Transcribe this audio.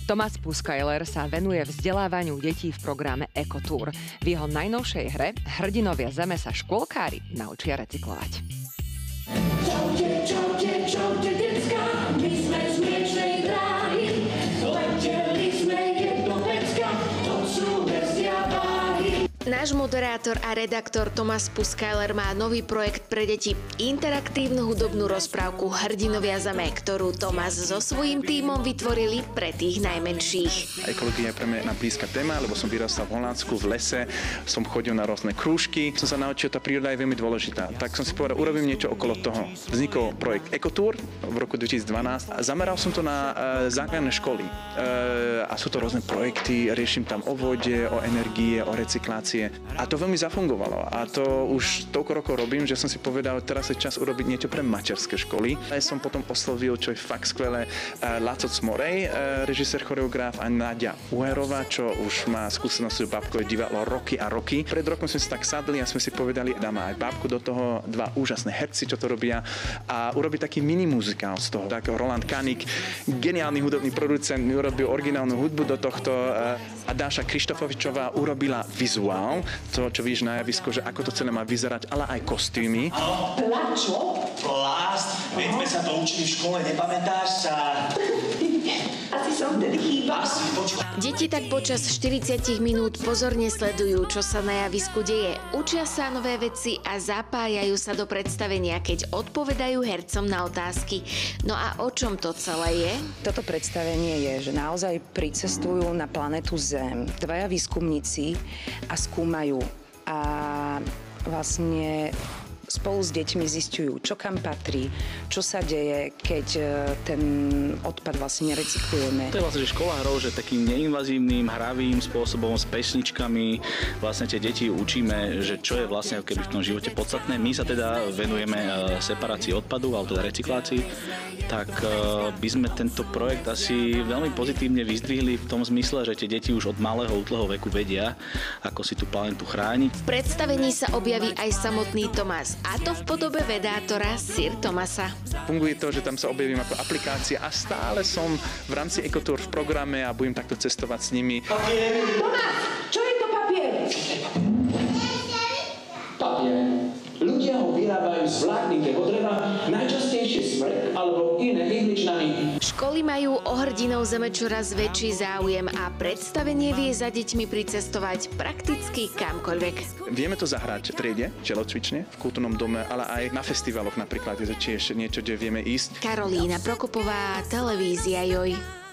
Thomas Puskajler sa venuje vzdelávaniu detí v programe Ekotour. V jeho najnovšej hre Hrdinovia zeme sa škôlkári naučia recyklovať. Čaute, čaute, čaute, decka, my sme z Mliečnej dráhy. Leteli sme jednopecka, to sú verzia váhy. Náš moderátor a redaktor Thomas Puskajler má nový projekt pre deti. Interaktívnu hudobnú rozprávku Hrdinovia zeme, ktorú Thomas so svojím tímom vytvorili pre tých najmenších. Ekológia je pre mňa blízka téma, lebo som vyrastal v Holandsku, v lese, som chodil na rôzne krúžky, som sa naučil, tá príroda je veľmi dôležitá. Tak som si povedal, urobím niečo okolo toho. Vznikol projekt Ekotour v roku 2012 a zameral som to na základné školy. A sú to rôzne projekty, riešim tam o vode, o energie, o recyklácii. A to veľmi zafungovalo. A to už toľko rokov robím, že som si povedal, teraz je čas urobiť niečo pre materské školy. Ja som potom oslovil, čo je fakt skvelé, Laco Cmorej, režisér, choreograf, a Nadia Uherová, čo už má skúsenosť v bábkové divadlo roky a roky. Pred rokom sme si tak sadli a sme si povedali, dáme aj bábku do toho, dva úžasné herci, čo to robia, a urobiť taký mini muzikál z toho. Tak Roland Kanik, geniálny hudobný producent, mi urobil originálnu hudbu do tohto, a Dáša Krištofovičová urobila vizuál, to, čo vidíš na javisku, že ako to celé má vyzerať, ale aj kostýmy. Plačo? Plast? Veď sme sa to učili v škole, nepamätáš sa? Asi som vtedy chýbal. Deti tak počas 40 minút pozorne sledujú, čo sa na javisku deje. Učia sa nové veci a zapájajú sa do predstavenia, keď odpovedajú hercom na otázky. No a o čom to celé je? Toto predstavenie je, že naozaj pricestujú na planetu Zem dvaja výskumníci a skúmajú a vlastne spolu s deťmi zisťujú, čo kam patrí, čo sa deje, keď ten odpad vlastne nerecyklujeme. To je vlastne, že škola hrou, že takým neinvazívnym, hravým spôsobom s pesničkami vlastne tie deti učíme, že čo je vlastne keby v tom živote podstatné. My sa teda venujeme separácii odpadu, alebo teda recyklácii, tak by sme tento projekt asi veľmi pozitívne vyzdvihli v tom zmysle, že tie deti už od malého útleho veku vedia, ako si tú planetu chrániť. V predstavení sa objaví aj samotný Thomas, a to v podobe vedátora Sir Thomasa. Funguje to, že tam sa objavím ako aplikácia a stále som v rámci Ekotour v programe a budem takto cestovať s nimi. Thomas, čo je to papier? Papier. Ľudia ho vyrábajú z vláknitého dreva, najčastejšie smrek alebo iné ihličnany. Školy majú o Hrdinov zeme čoraz väčší záujem a predstavenie vie za deťmi pricestovať prakticky kamkoľvek. Vieme to zahrať v triede, telocvične, v kultúrnom dome, ale aj na festivaloch napríklad. Je to tiež niečo, kde vieme ísť. Karolína Prokopová, televízia Joj.